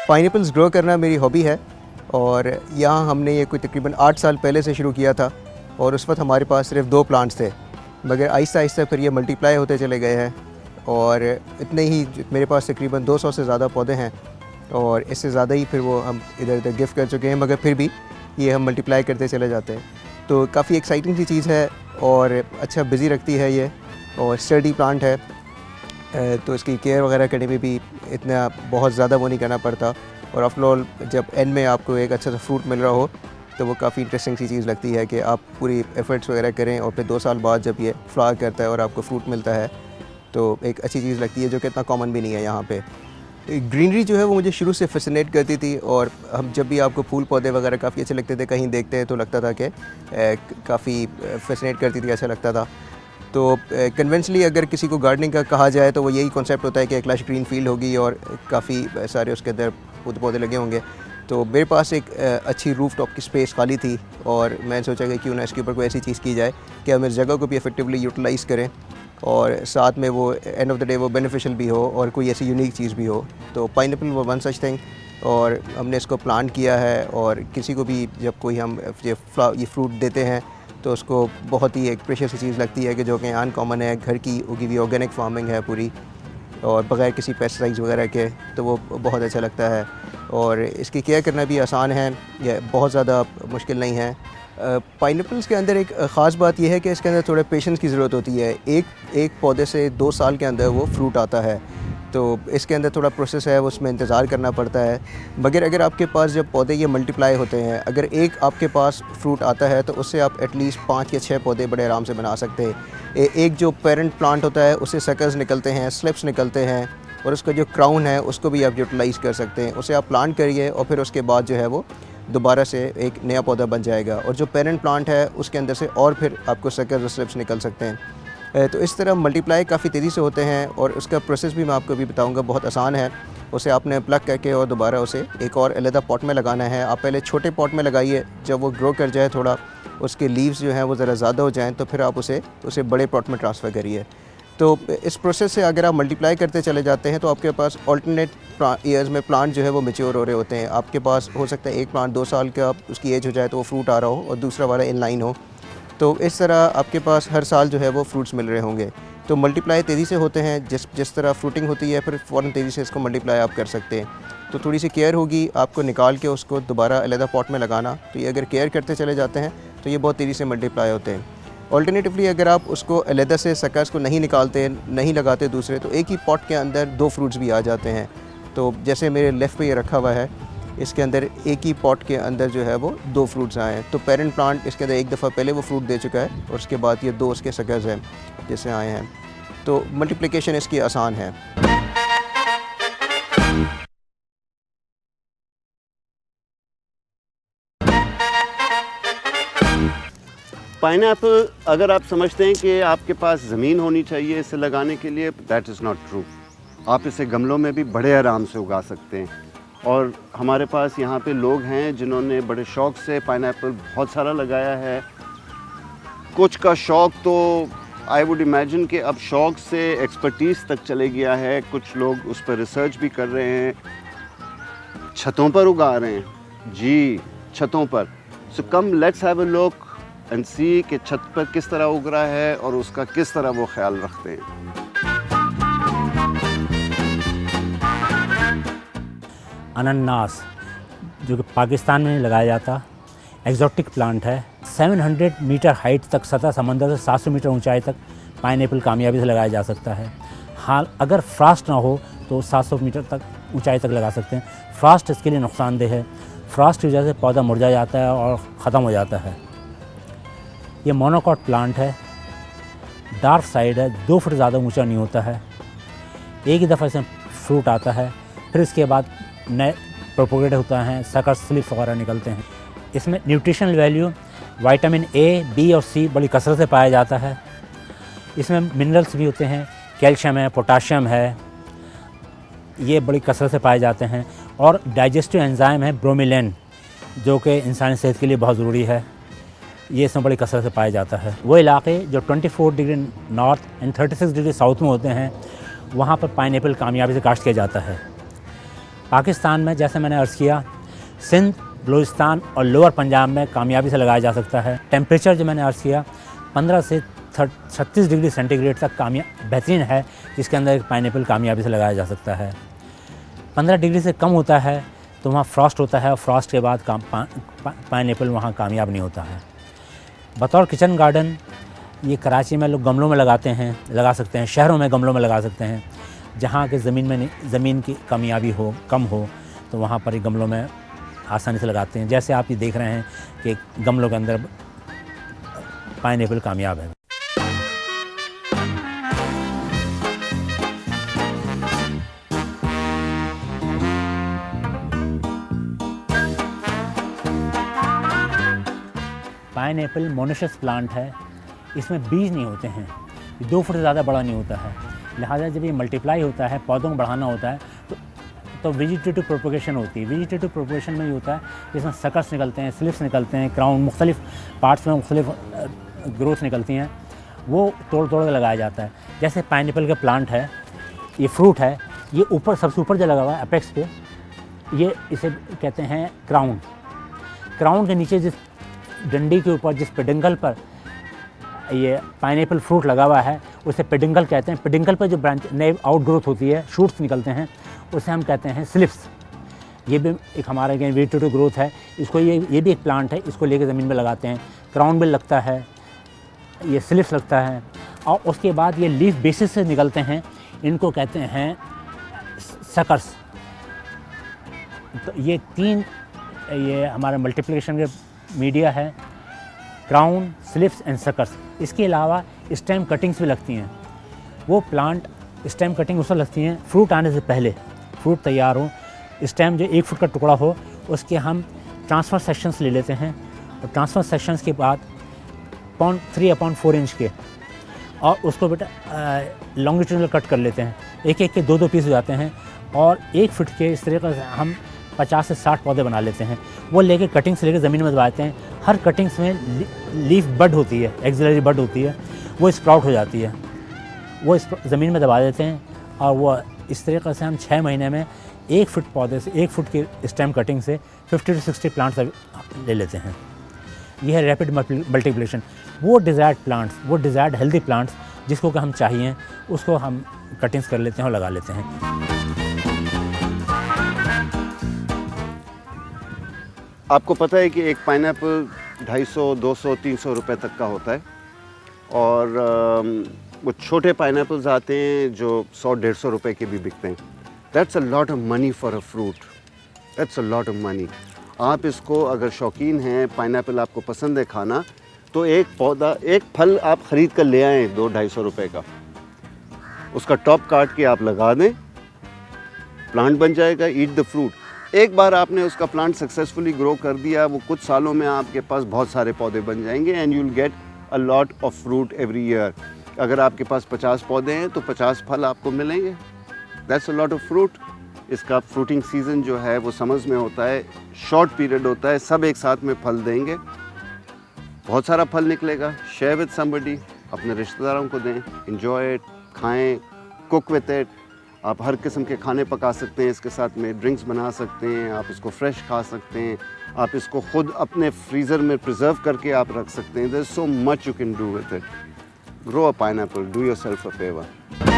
Pineapples grow करना मेरी hobby है और यहाँ हमने ये कोई तकरीबन 8 साल पहले से शुरू किया था और उस वक्त हमारे पास सिर्फ 2 प्लांट्स थे, मगर आहिस्ता आहिस्ता फिर ये मल्टीप्लाई होते चले गए हैं और इतने ही मेरे पास तकरीबन 200 से ज़्यादा पौधे हैं और इससे ज़्यादा ही फिर वो हम इधर उधर गिफ्ट कर चुके हैं, मगर फिर भी ये हम मल्टीप्लाई करते चले जाते हैं। तो काफ़ी एक्साइटिंग सी चीज़ है और अच्छा बिज़ी रखती है ये और स्टडी प्लांट है, तो इसकी केयर वगैरह करने में भी इतना बहुत ज़्यादा वो नहीं करना पड़ता और आफ्टर ऑल जब एंड में आपको एक अच्छा सा फ्रूट मिल रहा हो तो वो काफ़ी इंटरेस्टिंग सी चीज़ लगती है कि आप पूरी एफ़र्ट्स वगैरह करें और फिर 2 साल बाद जब ये फ्लावर करता है और आपको फ्रूट मिलता है तो एक अच्छी चीज़ लगती है, जो कि इतना कॉमन भी नहीं है यहाँ पे। ग्रीनरी जो है वो मुझे शुरू से फैसिनेट करती थी और हम जब भी आपको फूल पौधे वगैरह काफ़ी अच्छे लगते थे, कहीं देखते हैं तो लगता था कि काफ़ी फैसिनेट करती थी, अच्छा लगता था। तो कन्वेंशनली अगर किसी को गार्डनिंग का कहा जाए तो वो यही कॉन्सेप्ट होता है कि एक लश ग्रीन फील्ड होगी और काफ़ी सारे उसके अंदर फूल पौधे लगे होंगे। तो मेरे पास एक अच्छी रूफ टॉप की स्पेस खाली थी और मैंने सोचा कि क्यों ना इसके ऊपर कोई ऐसी चीज़ की जाए कि हम इस जगह को भी इफेक्टिवली यूटिलाइज़ करें और साथ में वो एंड ऑफ द डे वो बेनिफिशियल भी हो और कोई ऐसी यूनिक चीज़ भी हो। तो पाइनएप्पल वो वन सच थिंग और हमने इसको प्लांट किया है और किसी को भी जब कोई हम ये फ्रूट देते हैं तो उसको बहुत ही एक प्रेशियस चीज़ लगती है कि जो कि अनकॉमन है, घर की उगी हुई ऑर्गेनिक फार्मिंग है पूरी और बग़ैर किसी पेस्टिसाइड्स वगैरह के, तो वो बहुत अच्छा लगता है और इसकी केयर करना भी आसान है, ये बहुत ज़्यादा मुश्किल नहीं है। पाइनएप्पल्स के अंदर एक ख़ास बात यह है कि इसके अंदर थोड़ा पेशेंस की ज़रूरत होती है। एक पौधे से 2 साल के अंदर वो फ्रूट आता है, तो इसके अंदर थोड़ा प्रोसेस है, उसमें इंतज़ार करना पड़ता है। मगर अगर आपके पास जब पौधे ये मल्टीप्लाई होते हैं, अगर एक आपके पास फ्रूट आता है तो उससे आप एटलीस्ट 5 या 6 पौधे बड़े आराम से बना सकते हैं। एक जो पेरेंट प्लांट होता है उससे सकर्स निकलते हैं, स्लिप्स निकलते हैं और उसका जो क्राउन है उसको भी आप यूटिलाइज़ कर सकते हैं। उसे आप प्लांट करिए और फिर उसके बाद जो है वो दोबारा से एक नया पौधा बन जाएगा और जो पेरेंट प्लांट है उसके अंदर से और फिर आपको सकर्स और स्लिप्स निकल सकते हैं। तो इस तरह मल्टीप्लाई काफ़ी तेज़ी से होते हैं और उसका प्रोसेस भी मैं आपको अभी बताऊंगा, बहुत आसान है। उसे आपने प्लग करके और दोबारा उसे एक और अलग पॉट में लगाना है। आप पहले छोटे पॉट में लगाइए, जब वो ग्रो कर जाए थोड़ा, उसके लीव्स जो हैं वो ज़रा ज़्यादा हो जाएँ तो फिर आप उसे बड़े पॉट में ट्रांसफ़र करिए। तो इस प्रोसेस से अगर आप मल्टीप्लाई करते चले जाते हैं तो आपके पास ऑल्टरनेट ईयर्स में प्लांट जो है वो मैच्योर हो रहे होते हैं। आपके पास हो सकता है एक प्लांट 2 साल का उसकी एज हो जाए तो वो फ्रूट आ रहा हो और दूसरा वाला इन लाइन हो, तो इस तरह आपके पास हर साल जो है वो फ्रूट्स मिल रहे होंगे। तो मल्टीप्लाई तेज़ी से होते हैं, जिस तरह फ्रूटिंग होती है फिर फ़ौरन तेज़ी से इसको मल्टीप्लाई आप कर सकते हैं। तो थोड़ी सी केयर होगी, आपको निकाल के उसको दोबारा अलग पॉट में लगाना, तो ये अगर केयर करते चले जाते हैं तो ये बहुत तेज़ी से मल्टीप्लाई होते हैं। ऑल्टरनेटिवली अगर आप उसको अलग से सकर्स को नहीं निकालते, नहीं लगाते दूसरे, तो एक ही पॉट के अंदर 2 फ्रूट्स भी आ जाते हैं। तो जैसे मेरे लेफ़्ट पे ये रखा हुआ है, इसके अंदर एक ही पॉट के अंदर जो है वो 2 फ्रूट्स आए हैं। तो पेरेंट प्लांट इसके अंदर एक दफ़ा पहले वो फ्रूट दे चुका है और उसके बाद ये 2 उसके सकर्स हैं जिससे आए हैं। तो मल्टीप्लिकेशन इसकी आसान है। पाइनएप्पल अगर आप समझते हैं कि आपके पास ज़मीन होनी चाहिए इसे लगाने के लिए, दैट इज़ नॉट ट्रू। आप इसे गमलों में भी बड़े आराम से उगा सकते हैं और हमारे पास यहाँ पे लोग हैं जिन्होंने बड़े शौक़ से पाइनएप्पल बहुत सारा लगाया है। कुछ का शौक़ तो आई वुड इमेजिन कि अब शौक़ से एक्सपर्टीज़ तक चले गया है। कुछ लोग उस पर रिसर्च भी कर रहे हैं, छतों पर उगा रहे हैं जी, छतों पर। So come let's have a look and see कि छत पर किस तरह उग रहा है और उसका किस तरह वो ख्याल रखते हैं। अनानास जो कि पाकिस्तान में लगाया जाता एक्जोटिक प्लांट है। 700 मीटर हाइट तक सतह समंदर से 700 मीटर ऊंचाई तक पाइनएप्पल कामयाबी से लगाया जा सकता है। हाल अगर फ्रॉस्ट ना हो तो 700 मीटर तक ऊंचाई तक लगा सकते हैं। फ्रॉस्ट इसके लिए नुकसानदेह है, फ्रॉस्ट की वजह से पौधा मुरझा जाता है और ख़त्म हो जाता है। ये मोनोकॉट प्लांट है, डार्क साइड है, 2 फुट ज़्यादा ऊंचा नहीं होता है। एक ही दफ़ा इसमें फ्रूट आता है, फिर इसके बाद नए प्रोपोगेट होता है, सकर्स स्लिप्स वगैरह निकलते हैं। इसमें nutritional value vitamin A, B और सी बड़ी कसरत से पाया जाता है। इसमें मिनरल्स भी होते हैं, कैल्शियम है, पोटाशियम है, ये बड़ी कसरत से पाए जाते हैं। और डाइजेस्टिव एंजाइम है ब्रोमिलिन, जो कि इंसानी सेहत के लिए बहुत ज़रूरी है, ये इसमें बड़ी कसरत से पाया जाता है। वो इलाके जो 24 degree north and 36 degree south में होते हैं, वहाँ पर पाइनएप्पल कामयाबी से काश्त किया जाता है। पाकिस्तान में जैसे मैंने अर्ज़ किया, सिंध, बलूचिस्तान और लोअर पंजाब में कामयाबी से लगाया जा सकता है। टेम्परेचर जो मैंने अर्ज़ किया 15 से 36 डिग्री सेंटीग्रेड तक बेहतरीन है, जिसके अंदर पाइनएप्पल कामयाबी से लगाया जा सकता है। 15 डिग्री से कम होता है तो वहाँ फ्रॉस्ट होता है, और फ्रॉस्ट के बाद पाइनएप्पल वहाँ कामयाब नहीं होता है। बतौर किचन गार्डन ये कराची में लोग गमलों में लगा सकते हैं, शहरों में गमलों में लगा सकते हैं। जहाँ के ज़मीन की कामयाबी कम हो तो वहाँ पर गमलों में आसानी से लगाते हैं। जैसे आप ये देख रहे हैं कि गमलों के अंदर पाइनएप्पल कामयाब है। पाइनएप्पल मोनेशस प्लांट है, इसमें बीज नहीं होते हैं, 2 फुट से ज़्यादा बड़ा नहीं होता है। लिहाजा जब ये मल्टीप्लाई होता है, पौधों को बढ़ाना होता है तो वेजिटेटिव प्रोपोगेशन होती है। वेजिटेटिव प्रोपोगेशन में ये होता है जिसमें सकर्स निकलते हैं, स्लिप्स निकलते हैं, क्राउन, मुख्तलिफ पार्ट्स में मुख्तलिफ ग्रोथ निकलती हैं, वो तोड़ के लगाया जाता है। जैसे पाइनएप्पल का प्लांट है, ये फ्रूट है, ये ऊपर सबसे ऊपर जो लगा हुआ है अपेक्स पे, ये इसे कहते हैं क्राउन। क्राउन के नीचे जिस डंडी के ऊपर जिस पेडिंकल पर ये पाइनएप्पल फ्रूट लगा हुआ है उसे पेडिंकल कहते हैं। पेडिंकल पर जो ब्रांच नए आउट ग्रोथ होती है, शूट्स निकलते हैं, उसे हम कहते हैं स्लिप्स। ये भी एक हमारे वेजिटेटिव ग्रोथ है। इसको ये भी एक प्लांट है, इसको लेके ज़मीन में लगाते हैं। क्राउन बिल लगता है, ये स्लिप्स लगता है, और उसके बाद ये लीफ बेसिस से निकलते हैं, इनको कहते हैं सकर्स। तो ये 3 ये हमारे मल्टीप्लिकेशन के मीडिया है, क्राउन, स्लिप्स एंड सकर्स। इसके अलावा स्टेम कटिंग्स भी लगती हैं। वो प्लांट स्टेम कटिंग उस वक्त लगती हैं फ्रूट आने से पहले, फ्रूट तैयार हो, स्टेम जो 1 फुट का टुकड़ा हो, उसके हम ट्रांसफ़र सेक्शंस ले लेते हैं, और ट्रांसफ़र सेक्शंस के बाद 3/4 इंच के, और उसको बेटा लॉन्गिट्यूडनल कट कर लेते हैं। एक के 2 पीस हो जाते हैं, और 1 फुट के इस तरीके से हम 50 से 60 पौधे बना लेते हैं। वो लेके कटिंग से लेकर ज़मीन में दबाते हैं। हर कटिंग्स में लीफ बड होती है, एक्सिलरी बड होती है, वो स्प्राउट हो जाती है, वो ज़मीन में दबा देते हैं, और वो इस तरीके से हम 6 महीने में 1 फुट पौधे से 1 फुट की स्टेम कटिंग से 50 से 60 प्लांट्स ले लेते हैं। ये है रैपिड मल्टीप्लिकेशन। वो डिज़ायर्ड प्लांट्स, वो डिज़ायर्ड हेल्दी प्लांट्स जिसको कि हम चाहिए, उसको हम कटिंग्स कर लेते हैं और लगा लेते हैं। आपको पता है कि एक पाइनएप्पल 250, 200, 300 रुपए तक का होता है, और वो छोटे पाइनएप्पल्स आते हैं जो 100-150 रुपए के भी बिकते हैं। That's a lot of money for a fruit, that's a lot of money. आप इसको अगर शौकीन हैं, पाइनएप्पल आपको पसंद है खाना, तो एक फल आप ख़रीद कर ले आएँ 200-250 रुपए का, उसका टॉप काट के आप लगा दें, प्लांट बन जाएगा, ईट द फ्रूट। एक बार आपने उसका प्लांट सक्सेसफुली ग्रो कर दिया, वो कुछ सालों में आपके पास बहुत सारे पौधे बन जाएंगे, and you will get a lot of fruit every year. अगर आपके पास 50 पौधे हैं तो 50 फल आपको मिलेंगे। That's a lot of fruit. इसका फ्रूटिंग सीज़न जो है वो समर्स में होता है, शॉर्ट पीरियड होता है, सब एक साथ में फल देंगे, बहुत सारा फल निकलेगा। शेयर विद समबडी, अपने रिश्तेदारों को दें, एंजॉय इट, खाएँ, कुक विद इट। आप हर किस्म के खाने पका सकते हैं, इसके साथ में ड्रिंक्स बना सकते हैं, आप इसको फ्रेश खा सकते हैं, आप इसको खुद अपने फ्रीज़र में प्रिजर्व करके आप रख सकते हैं। There is so much you can do with it. Grow a pineapple, do yourself a favour.